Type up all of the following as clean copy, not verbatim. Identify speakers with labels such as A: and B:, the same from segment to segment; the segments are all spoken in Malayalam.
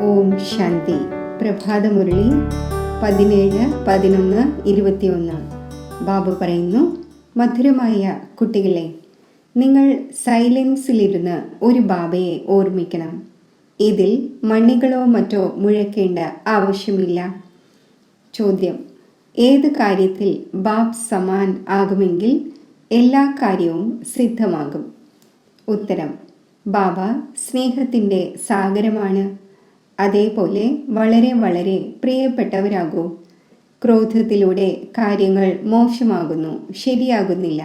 A: ഓം ശാന്തി. പ്രഭാതമുരളി 17-11-21. ബാബു പറയുന്നു, മധുരമായ കുട്ടികളെ, നിങ്ങൾ സൈലൻസിലിരുന്ന് ഒരു ബാബയെ ഓർമ്മിക്കണം. ഇതിൽ മണികളോ മറ്റോ മുഴക്കേണ്ട ആവശ്യമില്ല. ചോദ്യം: ഏത് കാര്യത്തിൽ ബാബ് സമാൻ ആകുമെങ്കിൽ എല്ലാ കാര്യവും സിദ്ധമാകും? ഉത്തരം: ബാബ സ്നേഹത്തിൻ്റെ സാഗരമാണ്. അതേപോലെ വളരെ വളരെ പ്രിയപ്പെട്ടവരാകൂ. ക്രോധത്തിലൂടെ കാര്യങ്ങൾ മോശമാകുന്നു, ശരിയാകുന്നില്ല.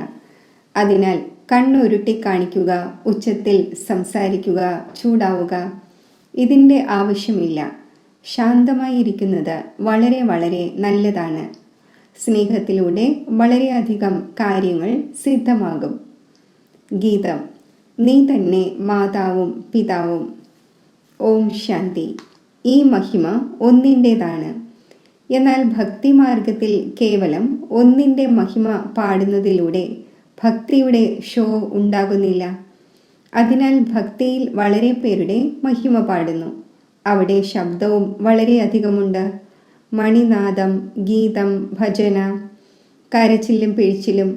A: അതിനാൽ കണ്ണുരുട്ടി കാണിക്കുക, ഉച്ചത്തിൽ സംസാരിക്കുക, ചൂടാവുക, ഇതിൻ്റെ ആവശ്യമില്ല. ശാന്തമായിരിക്കുന്നത് വളരെ വളരെ നല്ലതാണ്. സ്നേഹത്തിലൂടെ വളരെയധികം കാര്യങ്ങൾ സിദ്ധമാകും. ഗീതം: നീ തന്നെ മാതാവും പിതാവും. ഓം ശാന്തി. ഈ മഹിമ ഒന്നിൻ്റേതാണ്. എന്നാൽ ഭക്തിമാർഗത്തിൽ കേവലം ഒന്നിൻ്റെ മഹിമ പാടുന്നതിലൂടെ ഭക്തിയുടെ ഷോ ഉണ്ടാകുന്നില്ല. അതിനാൽ ഭക്തിയിൽ വളരെ പേരുടെ മഹിമ പാടുന്നു. അവിടെ ശബ്ദവും വളരെയധികമുണ്ട്. മണിനാദം, ഗീതം, ഭജന, കരച്ചിലും പിഴിച്ചിലും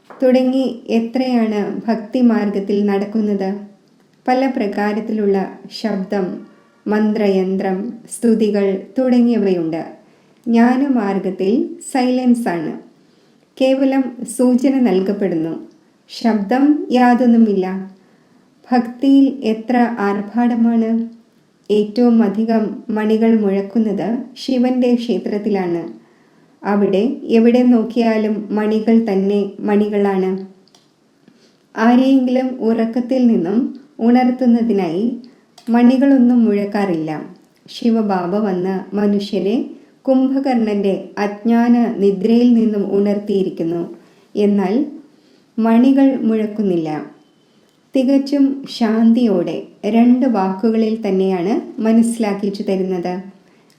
A: തുടങ്ങി എത്രയാണ് ഭക്തിമാർഗത്തിൽ നടക്കുന്നത്. പല പ്രകാരത്തിലുള്ള ശബ്ദം, മന്ത്രയന്ത്രം, സ്തുതികൾ തുടങ്ങിയവയുണ്ട്. ജ്ഞാനമാർഗത്തിൽ സൈലൻസാണ്. കേവലം സൂചന നൽകപ്പെടുന്നു. ശബ്ദം യാതൊന്നുമില്ല. ഭക്തിയിൽ എത്ര ആർഭാടമാണ്! ഏറ്റവും അധികം മണികൾ മുഴക്കുന്നത് ശിവന്റെ ക്ഷേത്രത്തിലാണ്. അവിടെ എവിടെ നോക്കിയാലും മണികൾ തന്നെ മണികളാണ്. ആരെയെങ്കിലും ഉറക്കത്തിൽ നിന്നും ഉണർത്തുന്നതിനായി മണികളൊന്നും മുഴക്കാറില്ല. ശിവബാബ വന്ന് മനുഷ്യരെ കുംഭകർണന്റെ അജ്ഞാന നിദ്രയിൽ നിന്നും ഉണർത്തിയിരിക്കുന്നു. എന്നാൽ മണികൾ മുഴക്കുന്നില്ല. തികച്ചും ശാന്തിയോടെ 2 വാക്കുകളിൽ തന്നെയാണ് മനസ്സിലാക്കിച്ചു തരുന്നത്.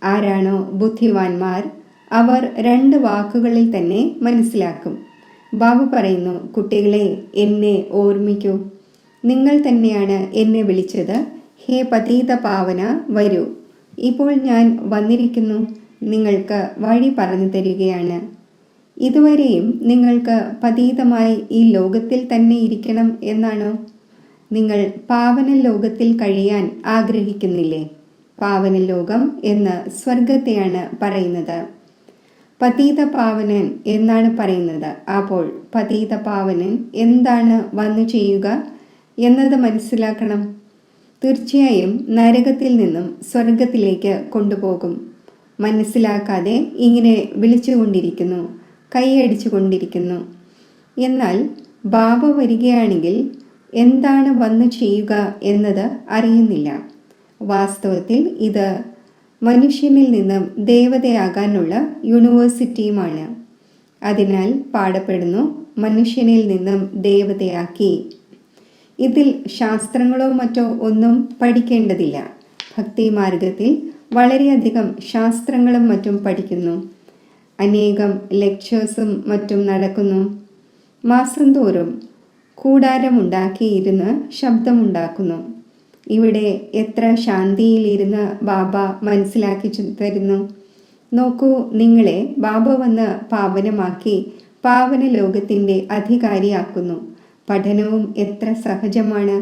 A: ആരാണോ ബുദ്ധിമാന്മാർ അവർ 2 വാക്കുകളിൽ തന്നെ മനസ്സിലാക്കും. ബാബു പറയുന്നു, കുട്ടികളെ, എന്നെ ഓർമ്മിക്കൂ. നിങ്ങൾ തന്നെയാണ് എന്നെ വിളിച്ചത്. ഹേ പതീത പാവന, വരൂ. ഇപ്പോൾ ഞാൻ വന്നിരിക്കുന്നു. നിങ്ങൾക്ക് വഴി പറഞ്ഞു തരികയാണ്. ഇതുവരെയും നിങ്ങൾക്ക് പതീതമായി ഈ ലോകത്തിൽ തന്നെ ഇരിക്കണം എന്നാണോ? നിങ്ങൾ പാവന ലോകത്തിൽ കഴിയാൻ ആഗ്രഹിക്കുന്നില്ലേ? പാവന ലോകം എന്ന് സ്വർഗത്തെയാണ് പറയുന്നത്. പതീത പാവനൻ എന്നാണ് പറയുന്നത്. അപ്പോൾ പതീത പാവനൻ എന്താണ് വന്നു ചെയ്യുക എന്നത് മനസ്സിലാക്കണം. തീർച്ചയായും നരകത്തിൽ നിന്നും സ്വർഗത്തിലേക്ക് കൊണ്ടുപോകും. മനസ്സിലാക്കാതെ ഇങ്ങനെ വിളിച്ചുകൊണ്ടിരിക്കുന്നു, കൈയടിച്ചു കൊണ്ടിരിക്കുന്നു. എന്നാൽ ബാബ വരികയാണെങ്കിൽ എന്താണ് വന്നു ചെയ്യുക എന്നത് അറിയുന്നില്ല. വാസ്തവത്തിൽ ഇത് മനുഷ്യനിൽ നിന്നും ദേവതയാകാനുള്ള യൂണിവേഴ്സിറ്റിയുമാണ്. അതിനാൽ പാടപ്പെടുന്നു, മനുഷ്യനിൽ നിന്നും ദേവതയാക്കി. ഇതിൽ ശാസ്ത്രങ്ങളോ മറ്റോ ഒന്നും പഠിക്കേണ്ടതില്ല. ഭക്തിമാർഗത്തിൽ വളരെയധികം ശാസ്ത്രങ്ങളും മറ്റും പഠിക്കുന്നു. അനേകം ലെക്ചേഴ്സും മറ്റും നടക്കുന്നു. മാസം തോറും കൂടാരമുണ്ടാക്കിയിരുന്ന് ശബ്ദമുണ്ടാക്കുന്നു. ഇവിടെ എത്ര ശാന്തിയിലിരുന്ന് ബാബ മനസ്സിലാക്കി തരുന്നു. നോക്കൂ, നിങ്ങളെ ബാബ വന്ന് പാവനമാക്കി പാവന ലോകത്തിൻ്റെ അധികാരിയാക്കുന്നു. പഠനവും എത്ര സഹജമാണ്.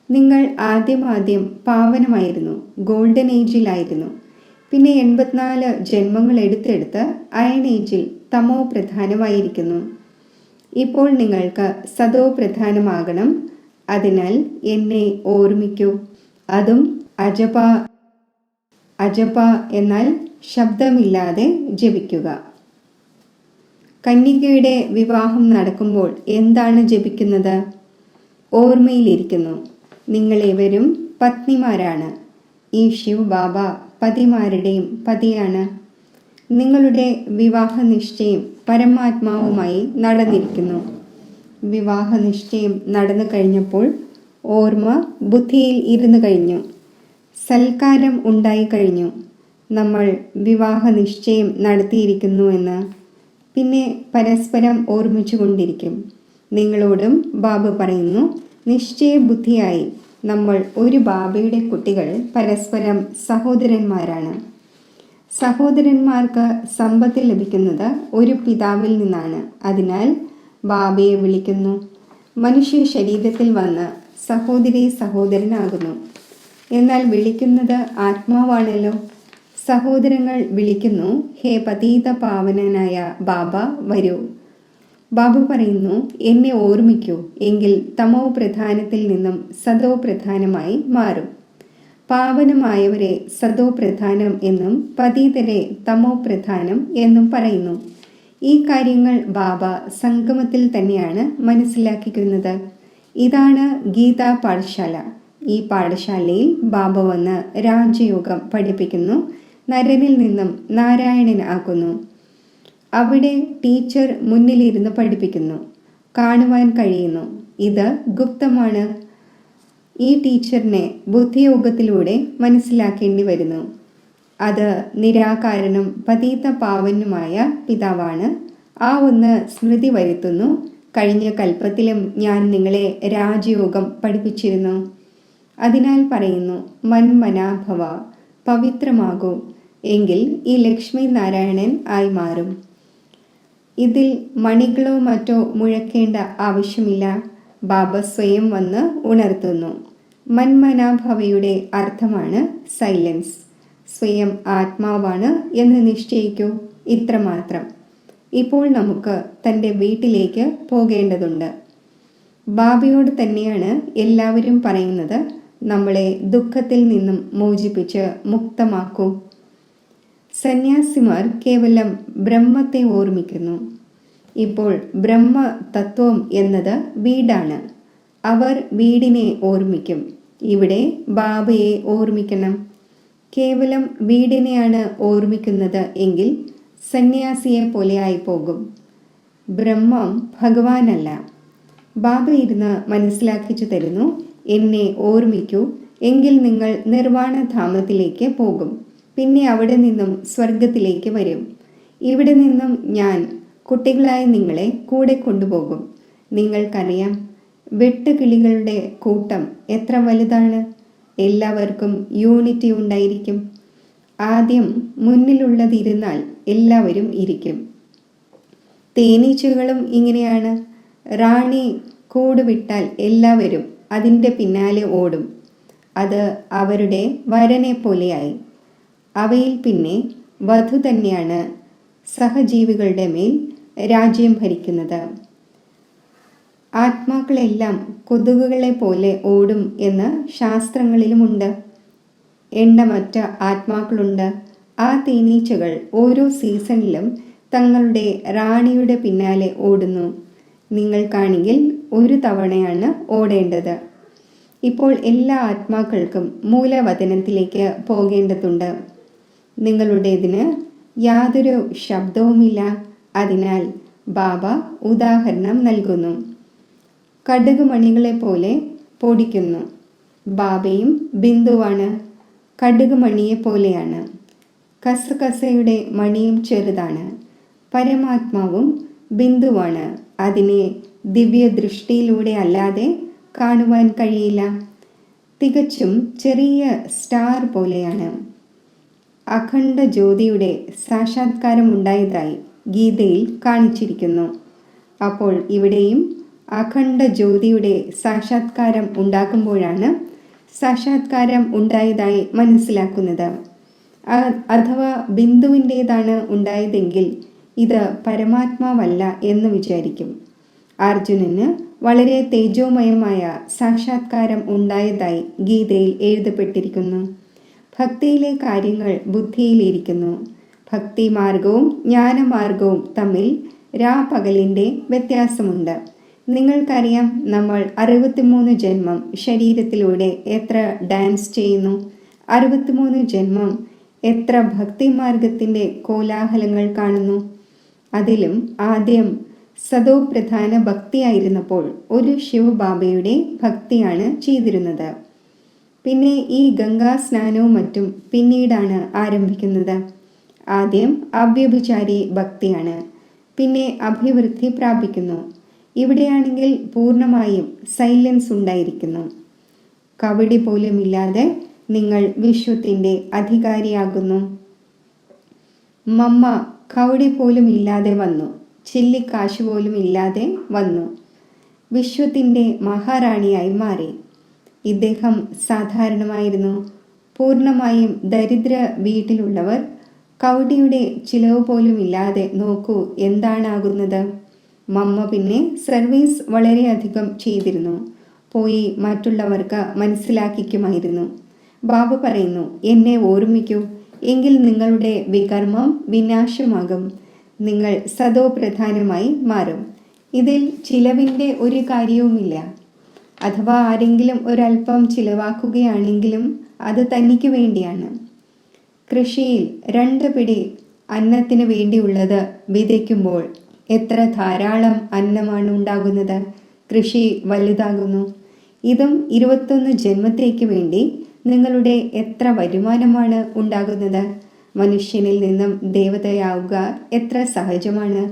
A: നിങ്ങൾ ആദ്യം പാവനമായിരുന്നു, ഗോൾഡൻ ഏജിലായിരുന്നു. പിന്നെ 84 ജന്മങ്ങൾ എടുത്തെടുത്ത് അയൺ ഏജിൽ തമോ പ്രധാനമായിരിക്കുന്നു. ഇപ്പോൾ നിങ്ങൾക്ക് സദോ പ്രധാനമാകണം. അതിനാൽ എന്നെ ഓർമ്മിക്കൂ. അതും അജപ എന്നാൽ ശബ്ദമില്ലാതെ ജപിക്കുക. കന്യകയുടെ വിവാഹം നടക്കുമ്പോൾ എന്താണ് ജപിക്കുന്നത്? ഓർമ്മയിലിരിക്കുന്നു. നിങ്ങളേവരും പത്നിമാരാണ്. ഈ ശിവ് ബാബ പതിമാരുടെയും പതിയാണ്. നിങ്ങളുടെ വിവാഹ നിശ്ചയം പരമാത്മാവുമായി നടന്നിരിക്കുന്നു. വിവാഹ നിശ്ചയം നടന്നു കഴിഞ്ഞപ്പോൾ ഓർമ്മ ബുദ്ധിയിൽ ഇരുന്നു കഴിഞ്ഞു. സൽക്കാരം ഉണ്ടായിക്കഴിഞ്ഞു. നമ്മൾ വിവാഹ നിശ്ചയം നടത്തിയിരിക്കുന്നുവെന്ന് പിന്നെ പരസ്പരം ഓർമ്മിച്ചു കൊണ്ടിരിക്കും. നിങ്ങളോടും ബാബ പറയുന്നു, നിശ്ചയബുദ്ധിയായി നമ്മൾ ഒരു ബാബയുടെ കുട്ടികൾ പരസ്പരം സഹോദരന്മാരാണ്. സഹോദരന്മാർക്ക് സമ്പത്ത് ലഭിക്കുന്നത് ഒരു പിതാവിൽ നിന്നാണ്. അതിനാൽ ബാബയെ വിളിക്കുന്നു. മനുഷ്യ ശരീരത്തിൽ വന്ന് സഹോദരി സഹോദരനാകുന്നു. എന്നാൽ വിളിക്കുന്നത് ആത്മാവാണല്ലോ. സഹോദരങ്ങൾ വിളിക്കുന്നു, ഹേ പതീത പാവനനായ ബാബ വരൂ. ബാബ പറയുന്നു, എന്നെ ഓർമ്മിക്കൂ, എങ്കിൽ തമോ പ്രധാനത്തിൽ നിന്നും സതോ പ്രധാനമായി മാറും. പാവനമായവരെ സതോ പ്രധാനം എന്നും പതീതരെ തമോ പ്രധാനം എന്നും പറയുന്നു. ഈ കാര്യങ്ങൾ ബാബ സംഗമത്തിൽ തന്നെയാണ് മനസ്സിലാക്കിക്കുന്നത്. ഇതാണ് ഗീതാ പാഠശാല. ഈ പാഠശാലയിൽ ബാബ വന്ന് രാജയോഗം പഠിപ്പിക്കുന്നു, നരനിൽ നിന്നും നാരായണനാക്കുന്നു. അവിടെ ടീച്ചർ മുന്നിലിരുന്ന് പഠിപ്പിക്കുന്നു, കാണുവാൻ കഴിയുന്നു. ഇത് ഗുപ്തമാണ്. ഈ ടീച്ചറിനെ ബുദ്ധിയോഗത്തിലൂടെ മനസ്സിലാക്കേണ്ടി വരുന്നു. അത് നിരാകാരനും പതീത പാവനുമായ പിതാവാണ്. ആ ഒന്ന് സ്മൃതി വരുത്തുന്നു, കഴിഞ്ഞ കൽപ്പത്തിലും ഞാൻ നിങ്ങളെ രാജയോഗം പഠിപ്പിച്ചിരുന്നു. അതിനാൽ പറയുന്നു, മന്മനാഭവ, പവിത്രമാകൂ, എങ്കിൽ ഈ ലക്ഷ്മി നാരായണൻ ആയി മാറും. ഇതിൽ മണികളോ മറ്റോ മുഴക്കേണ്ട ആവശ്യമില്ല. ബാബ സ്വയം വന്ന് ഉണർത്തുന്നു. മന്മനാഭവയുടെ അർത്ഥമാണ് സൈലൻസ്. സ്വയം ആത്മാവാണ് എന്ന് നിശ്ചയിക്കൂ. ഇത്രമാത്രം. ഇപ്പോൾ നമുക്ക് തൻ്റെ വീട്ടിലേക്ക് പോകേണ്ടതുണ്ട്. ബാബയോട് തന്നെയാണ് എല്ലാവരും പറയുന്നത്, നമ്മളെ ദുഃഖത്തിൽ നിന്നും മോചിപ്പിച്ച് മുക്തമാക്കൂ. സന്യാസിമാർ കേവലം ബ്രഹ്മത്തെ ഓർമ്മിക്കുന്നു. ഇപ്പോൾ ബ്രഹ്മ തത്വം എന്നത് വീടാണ്. അവർ വീടിനെ ഓർമ്മിക്കും. ഇവിടെ ബാബയെ ഓർമ്മിക്കണം. കേവലം വീടിനെയാണ് ഓർമ്മിക്കുന്നത് എങ്കിൽ സന്യാസിയെ പോലെ ആയിപ്പോകും. ബ്രഹ്മം ഭഗവാനല്ല. ബാബ ഇരുന്ന് മനസ്സിലാക്കിച്ചു തരുന്നു, എന്നെ ഓർമ്മിക്കൂ, എങ്കിൽ നിങ്ങൾ നിർവാണധാമത്തിലേക്ക് പോകും. പിന്നെ അവിടെ നിന്നും സ്വർഗത്തിലേക്ക് വരും. ഇവിടെ നിന്നും ഞാൻ കുട്ടികളായ നിങ്ങളെ കൂടെ കൊണ്ടുപോകും. നിങ്ങൾക്കറിയാം, വെട്ടുകിളികളുടെ കൂട്ടം എത്ര വലുതാണ്. എല്ലാവർക്കും യൂണിറ്റി ഉണ്ടായിരിക്കും. ആദ്യം മുന്നിലുള്ളതിരുന്നാൽ എല്ലാവരും ഇരിക്കും. തേനീച്ചകളും ഇങ്ങനെയാണ്. റാണി കൂട് വിട്ടാൽ എല്ലാവരും അതിൻ്റെ പിന്നാലെ ഓടും. അത് അവരുടെ വരനെ പോലെയായി. അവയിൽ പിന്നെ വധു തന്നെയാണ് സഹജീവികളുടെ മേൽ രാജ്യം ഭരിക്കുന്നത്. ആത്മാക്കളെല്ലാം കൊതുകുകളെ പോലെ ഓടും എന്ന് ശാസ്ത്രങ്ങളിലുമുണ്ട്. എണ്ണമറ്റ ആത്മാക്കളുണ്ട്. ആ തേനീച്ചകൾ ഓരോ സീസണിലും തങ്ങളുടെ റാണിയുടെ പിന്നാലെ ഓടുന്നു. നിങ്ങൾക്കാണെങ്കിൽ ഒരു തവണയാണ് ഓടേണ്ടത്. ഇപ്പോൾ എല്ലാ ആത്മാക്കൾക്കും മൂലവതനത്തിലേക്ക് പോകേണ്ടതുണ്ട്. നിങ്ങളുടേതിന് യാതൊരു ശബ്ദവുമില്ല. അതിനാൽ ബാബ ഉദാഹരണം നൽകുന്നു. കടുകുമണികളെ പോലെ പൊടിക്കുന്നു. ബാബയും ബിന്ദുവാണ്. കടുകുമണിയെ പോലെയാണ്. കസകസയുടെ മണിയും ചെറുതാണ്. പരമാത്മാവും ബിന്ദുവാണ്. അതിനെ ദിവ്യദൃഷ്ടിയിലൂടെ അല്ലാതെ കാണുവാൻ കഴിയില്ല. തികച്ചും ചെറിയ സ്റ്റാർ പോലെയാണ്. അഖണ്ഡ ജ്യോതിയുടെ സാക്ഷാത്കാരം ഉണ്ടായതായി ഗീതയിൽ കാണിച്ചിരിക്കുന്നു. അപ്പോൾ ഇവിടെയും അഖണ്ഡ ജ്യോതിയുടെ സാക്ഷാത്കാരം ഉണ്ടാക്കുമ്പോഴാണ് സാക്ഷാത്കാരം ഉണ്ടായതായി മനസ്സിലാക്കുന്നത്. അഥവാ ബിന്ദുവിൻ്റേതാണ് ഉണ്ടായതെങ്കിൽ ഇത് പരമാത്മാവല്ല എന്ന് വിചാരിക്കും. അർജുനന് വളരെ തേജോമയമായ സാക്ഷാത്കാരം ഉണ്ടായതായി ഗീതയിൽ എഴുതപ്പെട്ടിരിക്കുന്നു. ഭക്തിയിലെ കാര്യങ്ങൾ ബുദ്ധിയിലിരിക്കുന്നു. ഭക്തിമാർഗവും ജ്ഞാനമാർഗവും തമ്മിൽ രാപകലിൻ്റെ വ്യത്യാസമുണ്ട്. നിങ്ങൾക്കറിയാം, നമ്മൾ 63 ജന്മം ശരീരത്തിലൂടെ എത്ര ഡാൻസ് ചെയ്യുന്നു. 63 ജന്മം എത്ര ഭക്തിമാർഗത്തിൻ്റെ കോലാഹലങ്ങൾ കാണുന്നു. അതിലും ആദ്യം സതോ പ്രധാന ഭക്തിയായിരുന്നപ്പോൾ ഒരു ശിവബാബയുടെ ഭക്തിയാണ് ചെയ്തിരുന്നത്. പിന്നെ ഈ ഗംഗാ സ്നാനവും മറ്റും പിന്നീടാണ് ആരംഭിക്കുന്നത്. ആദ്യം അവ്യഭിചാരി ഭക്തിയാണ്, പിന്നെ അഭിവൃദ്ധി പ്രാപിക്കുന്നു. ഇവിടെയാണെങ്കിൽ പൂർണ്ണമായും സൈലൻസ് ഉണ്ടായിരിക്കുന്നു. കവടി പോലുമില്ലാതെ നിങ്ങൾ വിശ്വത്തിൻ്റെ അധികാരിയാകുന്നു. മമ്മ കവടി പോലും ഇല്ലാതെ വന്നു, ചില്ലിക്കാശ് പോലും ഇല്ലാതെ വന്നു, വിശ്വത്തിൻ്റെ മഹാറാണിയായി മാറി. ഇദ്ദേഹം സാധാരണമായിരുന്നു. പൂർണ്ണമായും ദരിദ്ര വീട്ടിലുള്ളവർ കൗടിയുടെ ചിലവ് പോലും ഇല്ലാതെ നോക്കൂ എന്താണാകുന്നത്. മമ്മ പിന്നെ സർവീസ് വളരെയധികം ചെയ്തിരുന്നു. പോയി മറ്റുള്ളവർക്ക് മനസ്സിലാക്കിക്കുമായിരുന്നു. ബാബ പറയുന്നു, എന്നെ ഓർമ്മിക്കൂ, എങ്കിൽ നിങ്ങളുടെ വികർമ്മം വിനാശമാകും. നിങ്ങൾ സദോ പ്രധാനമായി മാറും. ഇതിൽ ചിലവിൻ്റെ ഒരു കാര്യവുമില്ല. അഥവാ ആരെങ്കിലും ഒരല്പം ചിലവാക്കുകയാണെങ്കിലും അത് തനിക്ക് വേണ്ടിയാണ്. കൃഷിയിൽ 2 പിടി അന്നത്തിന് വേണ്ടിയുള്ളത് വിതയ്ക്കുമ്പോൾ എത്ര ധാരാളം അന്നമാണ് ഉണ്ടാകുന്നത്. കൃഷി വലുതാകുന്നു. ഇതും 21 ജന്മത്തേക്ക് വേണ്ടി നിങ്ങളുടെ എത്ര വരുമാനമാണ് ഉണ്ടാകുന്നത്. മനുഷ്യനിൽ നിന്നും ദേവതയാവുക എത്ര സഹജമാണ്.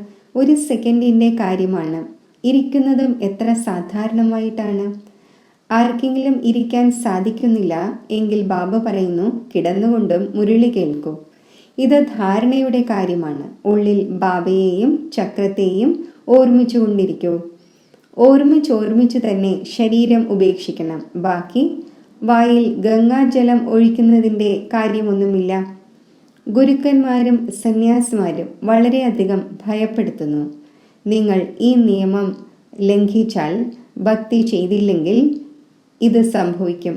A: 1 സെക്കൻഡിൻ്റെ കാര്യമാണ്. ഇരിക്കുന്നതും എത്ര സാധാരണമായിട്ടാണ്. ആർക്കെങ്കിലും ഇരിക്കാൻ സാധിക്കുന്നില്ല എങ്കിൽ ബാബ പറയുന്നു, കിടന്നുകൊണ്ടും മുരളി കേൾക്കൂ. ഇത് ധാരണയുടെ കാര്യമാണ്. ഉള്ളിൽ ബാബയെയും ചക്രത്തെയും ഓർമ്മിച്ചു കൊണ്ടിരിക്കൂ. ഓർമ്മിച്ച് തന്നെ ശരീരം ഉപേക്ഷിക്കണം. ബാക്കി വായിൽ ഗംഗാജലം ഒഴിക്കുന്നതിൻ്റെ കാര്യമൊന്നുമില്ല. ഗുരുക്കന്മാരും സന്യാസിമാരും വളരെയധികം ഭയപ്പെടുത്തുന്നു. നിങ്ങൾ ഈ നിയമം ലംഘിച്ചാൽ, ഭക്തി ചെയ്തില്ലെങ്കിൽ ഇത് സംഭവിക്കും.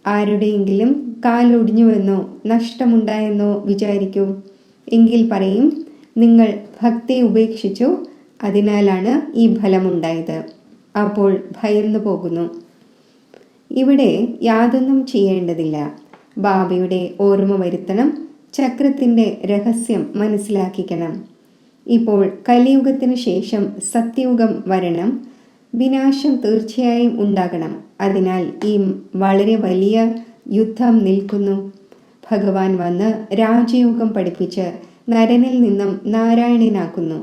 A: ആരുടെയെങ്കിലും കാലൊടിഞ്ഞുവെന്നോ നഷ്ടമുണ്ടായെന്നോ വിചാരിക്കൂ. എങ്കിൽ പറയും, നിങ്ങൾ ഭക്തി ഉപേക്ഷിച്ചു, അതിനാലാണ് ഈ ഫലമുണ്ടായത്. അപ്പോൾ ഭയന്നു പോകുന്നു. ഇവിടെ യാതൊന്നും ചെയ്യേണ്ടതില്ല. ബാബയുടെ ഓർമ്മ വരുത്തണം. ചക്രത്തിൻ്റെ രഹസ്യം മനസ്സിലാക്കിക്കണം. ഇപ്പോൾ കലിയുഗത്തിന് ശേഷം സത്യയുഗം വരണം. വിനാശം തീർച്ചയായും ഉണ്ടാകണം. അതിനാൽ ഈ വളരെ വലിയ യുദ്ധം നിൽക്കുന്നു. ഭഗവാൻ വന്ന് രാജയോഗം പഠിപ്പിച്ച് നരനിൽ നിന്നും നാരായണനാക്കുന്നു.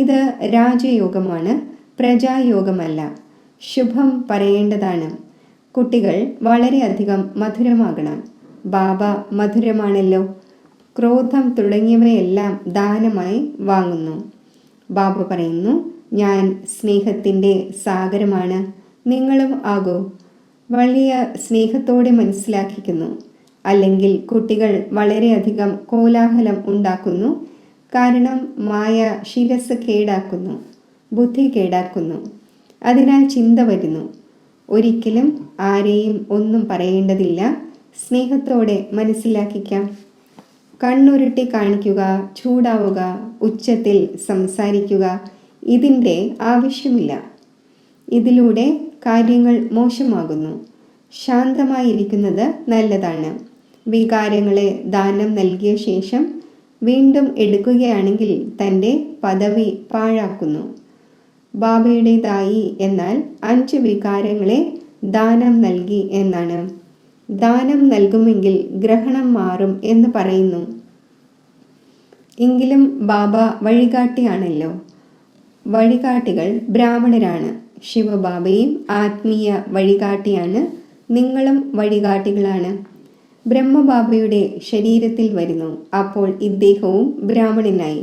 A: ഇത് രാജയോഗമാണ്, പ്രജായോഗമല്ല. ശുഭം പറയേണ്ടതാണ്. കുട്ടികൾ വളരെയധികം മധുരമാകണം. ബാബ മധുരമാണല്ലോ. ക്രോധം തുടങ്ങിയവയെല്ലാം ദാനമായി വാങ്ങുന്നു. ബാബ പറയുന്നു, ഞാൻ സ്നേഹത്തിൻ്റെ സാഗരമാണ്, നിങ്ങളും ആകൂ. വലിയ സ്നേഹത്തോടെ മനസ്സിലാക്കിക്കുന്നു. അല്ലെങ്കിൽ കുട്ടികൾ വളരെയധികം കോലാഹലം ഉണ്ടാക്കുന്നു. കാരണം മായ ശിരസ് കേടാക്കുന്നു, ബുദ്ധി കേടാക്കുന്നു. അതിനാൽ ചിന്ത വരുന്നു. ഒരിക്കലും ആരെയും ഒന്നും പറയേണ്ടതില്ല. സ്നേഹത്തോടെ മനസ്സിലാക്കിക്കാം. കണ്ണുരുട്ടി കാണിക്കുക, ചൂടാവുക, ഉച്ചത്തിൽ സംസാരിക്കുക, ഇതിൻ്റെ ആവശ്യമില്ല. ഇതിലൂടെ കാര്യങ്ങൾ മോശമാകുന്നു. ശാന്തമായിരിക്കുന്നത് നല്ലതാണ്. വികാരങ്ങളെ ദാനം നൽകിയ ശേഷം വീണ്ടും എടുക്കുകയാണെങ്കിൽ തൻ്റെ പദവി പാഴാക്കുന്നു. ബാബയുടേതായി എന്നാൽ 5 വികാരങ്ങളെ ദാനം നൽകി എന്നാണ്. ദാനം നൽകുമെങ്കിൽ ഗ്രഹണം മാറും എന്ന് പറയുന്നു. എങ്കിലും ബാബ വഴികാട്ടിയാണല്ലോ. വഴികാട്ടികൾ ബ്രാഹ്മണരാണ്. ശിവബാബയും ആത്മീയ വഴികാട്ടിയാണ്. നിങ്ങളും വഴികാട്ടികളാണ്. ബ്രഹ്മബാബയുടെ ശരീരത്തിൽ വരുന്നു. അപ്പോൾ ഇദ്ദേഹവും ബ്രാഹ്മണനായി.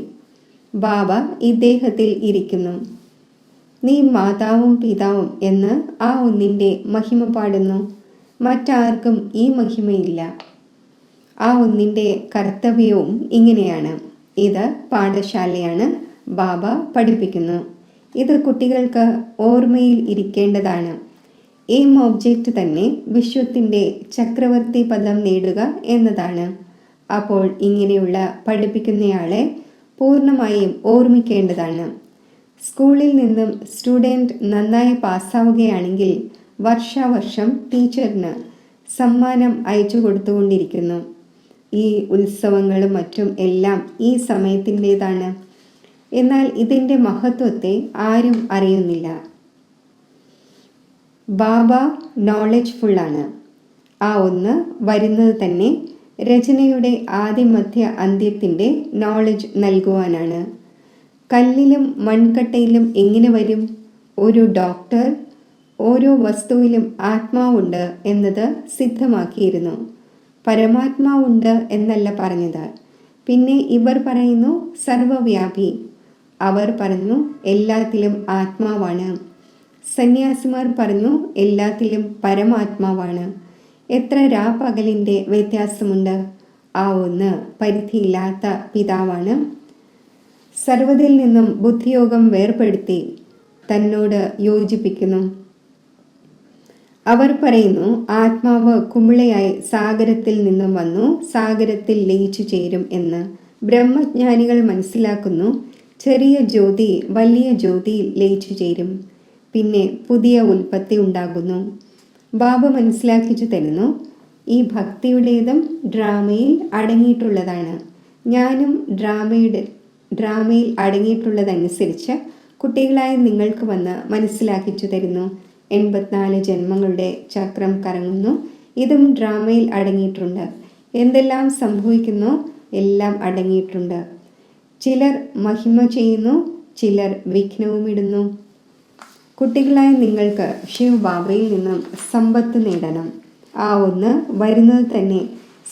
A: ബാബ ഇദ്ദേഹത്തിൽ ഇരിക്കുന്നു. നീ മാതാവും പിതാവും എന്ന് ആ ഒന്നിൻ്റെ മഹിമ പാടുന്നു. മറ്റാർക്കും ഈ മഹിമയില്ല. ആ ഒന്നിൻ്റെ കർത്തവ്യവും ഇങ്ങനെയാണ്. ഇത് പാഠശാലയാണ്. ബാബ പഠിപ്പിക്കുന്നു. ഇത് കുട്ടികൾക്ക് ഓർമ്മയിൽ ഇരിക്കേണ്ടതാണ്. എയിം ഒബ്ജക്റ്റ് തന്നെ വിശ്വത്തിൻ്റെ ചക്രവർത്തി പദം നേടുക എന്നതാണ്. അപ്പോൾ ഇങ്ങനെയുള്ള പഠിപ്പിക്കുന്നയാളെ പൂർണ്ണമായും ഓർമ്മിക്കേണ്ടതാണ്. സ്കൂളിൽ നിന്നും സ്റ്റുഡൻറ് നന്നായി പാസ്സാവുകയാണെങ്കിൽ വർഷാവർഷം ടീച്ചറിന് സമ്മാനം അയച്ചു കൊടുത്തുകൊണ്ടിരിക്കുന്നു. ഈ ഉത്സവങ്ങളും മറ്റും എല്ലാം ഈ സമയത്തിൻ്റെതാണ്. എന്നാൽ ഇതിൻ്റെ മഹത്വത്തെ ആരും അറിയുന്നില്ല. ബാബ നോളജ് ഫുള്ളാണ്. ആ ഒന്ന് വരുന്നത് തന്നെ രചനയുടെ ആദിമധ്യ അന്ത്യത്തിൻ്റെ നോളജ് നൽകുവാനാണ്. കല്ലിലും മൺകട്ടയിലും എങ്ങനെ വരും? ഒരു ഡോക്ടർ ഓരോ വസ്തുവിലും ആത്മാവുണ്ട് എന്നത് സിദ്ധമാക്കിയിരുന്നു. പരമാത്മാവുണ്ട് എന്നല്ല പറഞ്ഞത്. പിന്നെ ഇവർ പറയുന്നു സർവവ്യാപി. അവർ പറഞ്ഞു എല്ലാത്തിലും ആത്മാവാണ്. സന്യാസിമാർ പറഞ്ഞു എല്ലാത്തിലും പരമാത്മാവാണ്. എത്ര രാപ്പകലിൻ്റെ വ്യത്യാസമുണ്ട്. ആ ഒന്ന് പരിധിയില്ലാത്ത പിതാവാണ്. സർവ്വതിൽ നിന്നും ബുദ്ധിയോഗം വേർപെടുത്തി തന്നോട് യോജിപ്പിക്കുന്നു. അവർ പറയുന്നു ആത്മാവ് കുമിളയായി സാഗരത്തിൽ നിന്നും വന്നു സാഗരത്തിൽ ലയിച്ചു ചേരും എന്ന്. ബ്രഹ്മജ്ഞാനികൾ മനസ്സിലാക്കുന്നു ചെറിയ ജ്യോതി വലിയ ജ്യോതിയിൽ ലയിച്ചു ചേരും, പിന്നെ പുതിയ ഉൽപ്പത്തി ഉണ്ടാകുന്നു. ബാബ മനസ്സിലാക്കിച്ചു തരുന്നു ഈ ഭക്തിയുടേതും ഡ്രാമയിൽ അടങ്ങിയിട്ടുള്ളതാണ്. ഞാനും ഡ്രാമയിൽ അടങ്ങിയിട്ടുള്ളതനുസരിച്ച് കുട്ടികളായ നിങ്ങൾക്ക് വന്ന് മനസ്സിലാക്കിച്ചു തരുന്നു. 84 ജന്മങ്ങളുടെ ചക്രം കറങ്ങുന്നു. ഇതും ഡ്രാമയിൽ അടങ്ങിയിട്ടുണ്ട്. എന്തെല്ലാം സംഭവിക്കുന്നു എല്ലാം അടങ്ങിയിട്ടുണ്ട്. ചിലർ മഹിമ ചെയ്യുന്നു, ചിലർ വിഘ്നവും ഇടുന്നു. കുട്ടികളായ നിങ്ങൾക്ക് ശിവ് ബാബയിൽ നിന്നും സമ്പത്ത് നേടണം. ആ ഒന്ന് വരുന്നത് തന്നെ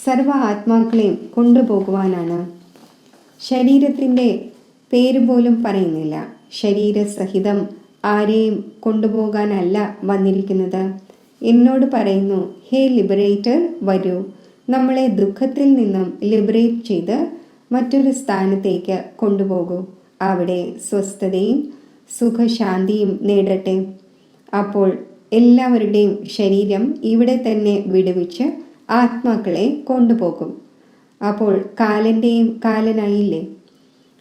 A: സർവ ആത്മാക്കളെയും കൊണ്ടുപോകുവാനാണ്. ശരീരത്തിൻ്റെ പേര് പോലും പറയുന്നില്ല. ശരീരസഹിതം ആരെയും കൊണ്ടുപോകാനല്ല വന്നിരിക്കുന്നത്. എന്നോട് പറയുന്നു ഹേ ലിബറേറ്റർ, വരൂ, നമ്മളെ ദുഃഖത്തിൽ നിന്നും ലിബറേറ്റ് ചെയ്ത് മറ്റൊരു സ്ഥാനത്തേക്ക് കൊണ്ടുപോകൂ. അവിടെ സ്വസ്ഥതയും സുഖശാന്തിയും നേടട്ടെ. അപ്പോൾ എല്ലാവരുടെയും ശരീരം ഇവിടെ തന്നെ വിടുവിച്ച് ആത്മാക്കളെ കൊണ്ടുപോകും. അപ്പോൾ കാലൻ്റെയും കാലനായില്ലേ?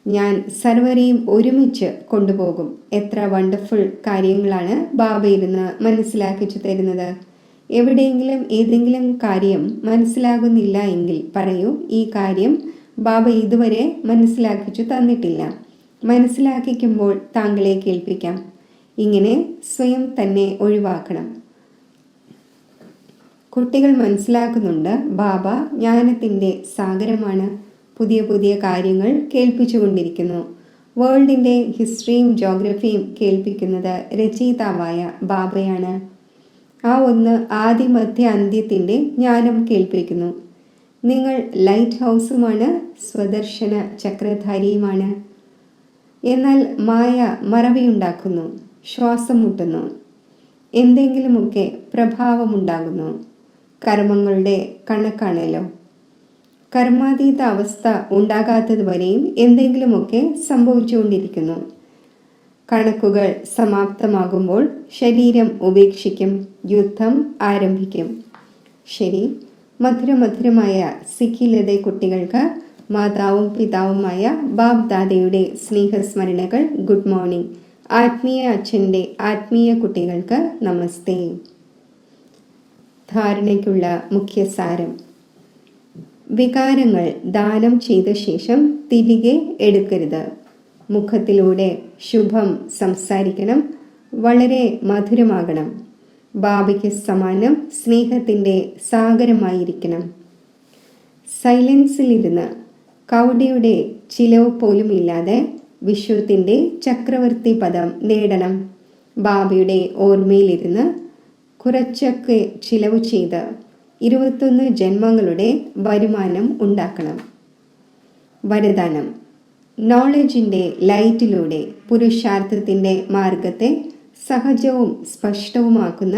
A: ഞാൻ സർവരെയും ഒരുമിച്ച് കൊണ്ടുപോകും. എത്ര വണ്ടർഫുൾ കാര്യങ്ങളാണ് ബാബ ഇരുന്ന് മനസ്സിലാക്കിച്ചു തരുന്നത്. എവിടെയെങ്കിലും ഏതെങ്കിലും കാര്യം മനസ്സിലാകുന്നില്ല എങ്കിൽ പറയൂ, ഈ കാര്യം ബാബ ഇതുവരെ മനസ്സിലാക്കിച്ചു തന്നിട്ടില്ല. മനസ്സിലാക്കിക്കുമ്പോൾ താങ്കളെ കേൾപ്പിക്കാം. ഇങ്ങനെ സ്വയം തന്നെ ഒഴിവാക്കണം. കുട്ടികൾ മനസ്സിലാക്കുന്നുണ്ട് ബാബ ജ്ഞാനത്തിൻ്റെ സാഗരമാണ്. പുതിയ പുതിയ കാര്യങ്ങൾ കേൾപ്പിച്ചുകൊണ്ടിരിക്കുന്നു. വേൾഡിൻ്റെ ഹിസ്റ്ററിയും ജോഗ്രഫിയും കേൾപ്പിക്കുന്നത് രചയിതാവായ ബാബയാണ്. ആ ഒന്ന് ആദി മധ്യ അന്ത്യത്തിൻ്റെ ജ്ഞാനം കേൾപ്പിക്കുന്നു. നിങ്ങൾ ലൈറ്റ് ഹൗസുമാണ്, സ്വദർശന ചക്രധാരിയുമാണ്. എന്നാൽ മായ മറവിയുണ്ടാക്കുന്നു, ശ്വാസം മുട്ടുന്നു, എന്തെങ്കിലുമൊക്കെ പ്രഭാവമുണ്ടാകുന്നു. കർമ്മങ്ങളുടെ കണക്കാണല്ലോ. കർമാതീത അവസ്ഥ ഉണ്ടാകാത്തത് വരെയും എന്തെങ്കിലുമൊക്കെ സംഭവിച്ചുകൊണ്ടിരിക്കുന്നു. കണക്കുകൾ സമാപ്തമാകുമ്പോൾ ശരീരം ഉപേക്ഷിക്കും, യുദ്ധം ആരംഭിക്കും. ശരി, മധുരമധുരമായ സിഖിലതെ കുട്ടികൾക്ക് മാതാവും പിതാവുമായ ബാബ് ദാദയുടെ സ്നേഹസ്മരണകൾ. Good morning. ആത്മീയ അച്ഛൻ്റെ ആത്മീയ കുട്ടികൾക്ക് നമസ്തേ. ധാരണയ്ക്കുള്ള മുഖ്യസാരം: വികാരങ്ങൾ ദാനം ചെയ്ത ശേഷം തിരികെ എടുക്കരുത്. മുഖത്തിലൂടെ ശുഭം സംസാരിക്കണം, വളരെ മധുരമാകണം. ബാബയ്ക്ക് സമാനം സ്നേഹത്തിൻ്റെ സാഗരമായിരിക്കണം. സൈലൻസിലിരുന്ന് കൗടിയുടെ ചിലവ് പോലും ഇല്ലാതെ വിശ്വത്തിൻ്റെ ചക്രവർത്തി പദം നേടണം. ബാബയുടെ ഓർമ്മയിലിരുന്ന് കുറച്ചൊക്കെ ചിലവ് ചെയ്ത് 21 ജന്മങ്ങളുടെ വരുമാനം ഉണ്ടാക്കണം. വരദാനം: നോളജിൻ്റെ ലൈറ്റിലൂടെ പുരുഷാർത്ഥത്തിൻ്റെ മാർഗത്തെ സഹജവും സ്പഷ്ടവുമാക്കുന്ന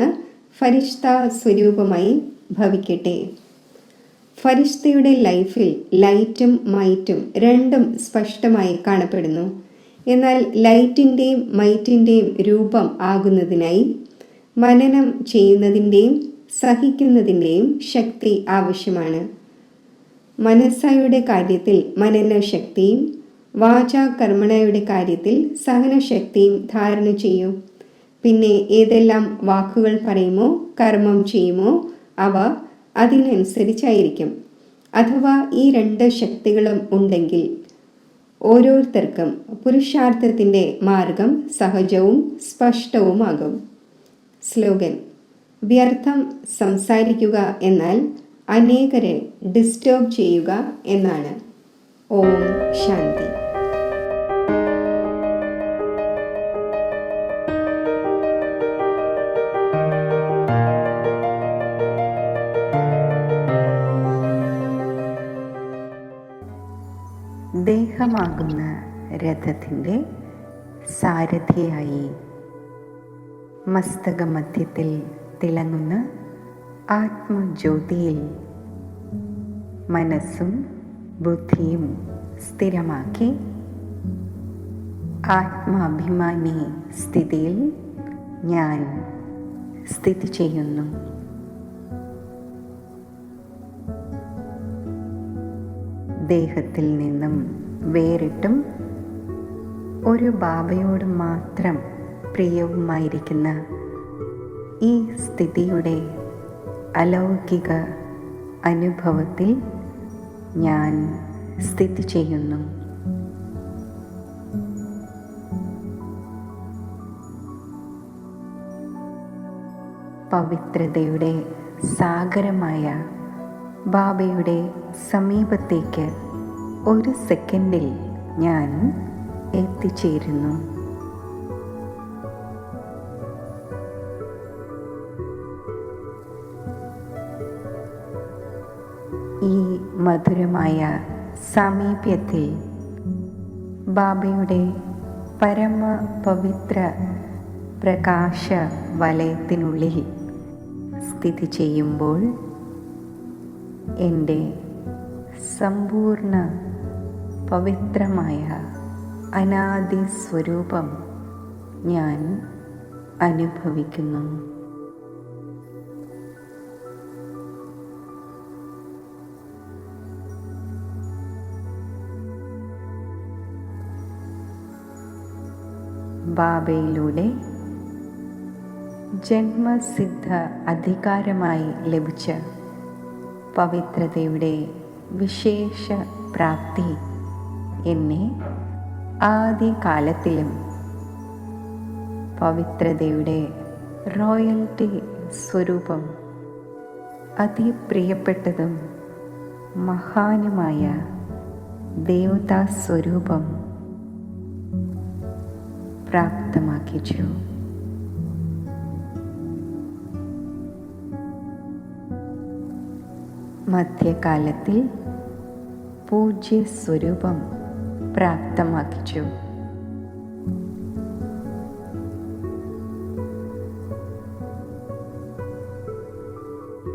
A: ഫരിഷ്ത സ്വരൂപമായി ഭവിക്കട്ടെ. ഫരിഷ്തയുടെ ലൈഫിൽ ലൈറ്റും മൈറ്റും രണ്ടും സ്പഷ്ടമായി കാണപ്പെടുന്നു. എന്നാൽ ലൈറ്റിൻ്റെയും മൈറ്റിൻ്റെയും രൂപം ആകുന്നതിനായി മനനം ചെയ്യുന്നതിൻ്റെയും സഹിക്കുന്നതിൻ്റെയും ശക്തി ആവശ്യമാണ്. മനസ്സായുടെ കാര്യത്തിൽ മനനശക്തിയും വാചാകർമ്മണയുടെ കാര്യത്തിൽ സഹനശക്തിയും ധാരണ ചെയ്യൂ. പിന്നെ ഏതെല്ലാം വാക്കുകൾ പറയുമോ കർമ്മം ചെയ്യുമോ അവ അതിനനുസരിച്ചായിരിക്കും. അഥവാ ഈ 2 ശക്തികളും ഉണ്ടെങ്കിൽ ഓരോരുത്തർക്കും പുരുഷാർത്ഥത്തിൻ്റെ മാർഗം സഹജവും സ്പഷ്ടവുമാകും. സ്ലോഗൻ: വ്യർത്ഥം സംസാരിക്കുക എന്നാൽ അനേകരെ ഡിസ്റ്റർബ് ചെയ്യുക എന്നാണ്. ഓം ശാന്തി.
B: പവിത്രമാകുന്ന രഥത്തിൻ്റെ സാരഥിയായി മസ്തകമധ്യത്തിൽ തിളങ്ങുന്ന ആത്മജ്യോതിയിൽ മനസ്സും ബുദ്ധിയും സ്ഥിരമാക്കി ആത്മാഭിമാനി സ്ഥിതിയിൽ ഞാൻ സ്ഥിതി ചെയ്യുന്നു. ദേഹത്തിൽ നിന്നും വേറിട്ടും ഒരു ബാബയോട് മാത്രം പ്രിയവുമായിരിക്കുന്ന ഈ സ്ഥിതിയുടെ അലൗകിക അനുഭവത്തിൽ ഞാൻ സ്ഥിതി ചെയ്യുന്നു. പവിത്രതയുടെ സാഗരമായ ബാബയുടെ സമീപത്തേക്ക് ഒരു സെക്കൻഡിൽ ഞാൻ എത്തിച്ചേരുന്നു. ഈ മധുരമായ സാമീപ്യത്തിൽ ബാബയുടെ പരമപവിത്ര പ്രകാശ വലയത്തിനുള്ളിൽ സ്ഥിതി ചെയ്യുമ്പോൾ എൻ്റെ സമ്പൂർണ്ണ പവിത്രമായ അനാദി സ്വരൂപം ഞാൻ അനുഭവിക്കുന്നു. ബാബയിലൂടെ ജന്മസിദ്ധ അധികാരമായി ലഭിച്ച പവിത്രതയുടെ വിശേഷ പ്രാപ്തി എന്നെ ആദികാലത്തിലും പവിത്രതയുടെ റോയൽറ്റി സ്വരൂപം അതിപ്രിയപ്പെട്ടതും മഹാനുമായ ദേവതാ സ്വരൂപം പ്രാപ്തമാക്കിച്ചു. മധ്യകാലത്തിൽ പൂജ്യ സ്വരൂപം പ്രാപ്തമാക്കിച്ചു.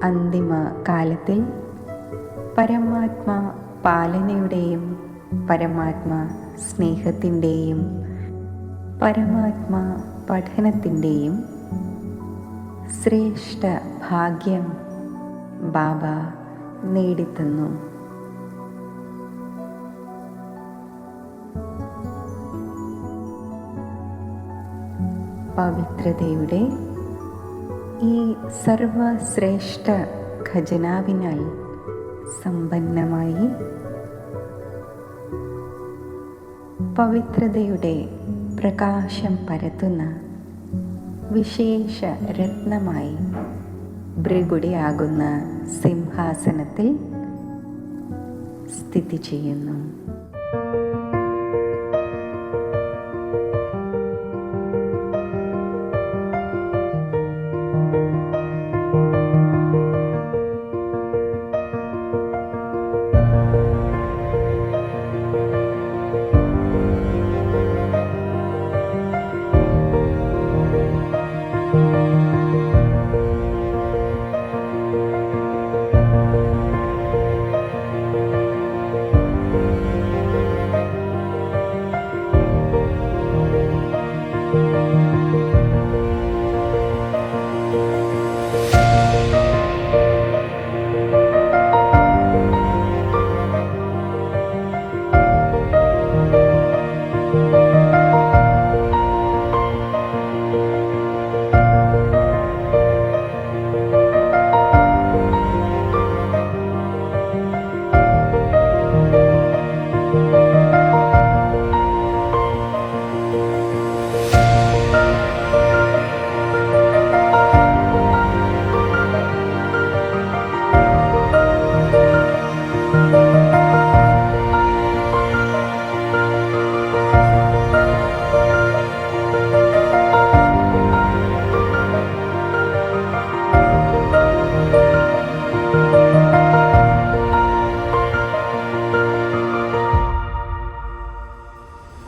B: അന്തിമ കാലത്തിൽ പരമാത്മാ പാലനയുടെയും പരമാത്മാ സ്നേഹത്തിൻ്റെയും പരമാത്മാ പഠനത്തിൻ്റെയും ശ്രേഷ്ഠ ഭാഗ്യം ബാബ നേടിത്തന്നു. പവിത്രതയുടെ ഈ സർവശ്രേഷ്ഠ ഖജനാവിനാൽ സമ്പന്നമായി പവിത്രതയുടെ പ്രകാശം പരത്തുന്ന വിശേഷ രത്നമായി ഭൃഗുടിയാകുന്ന സിംഹാസനത്തിൽ സ്ഥിതി ചെയ്യുന്നു.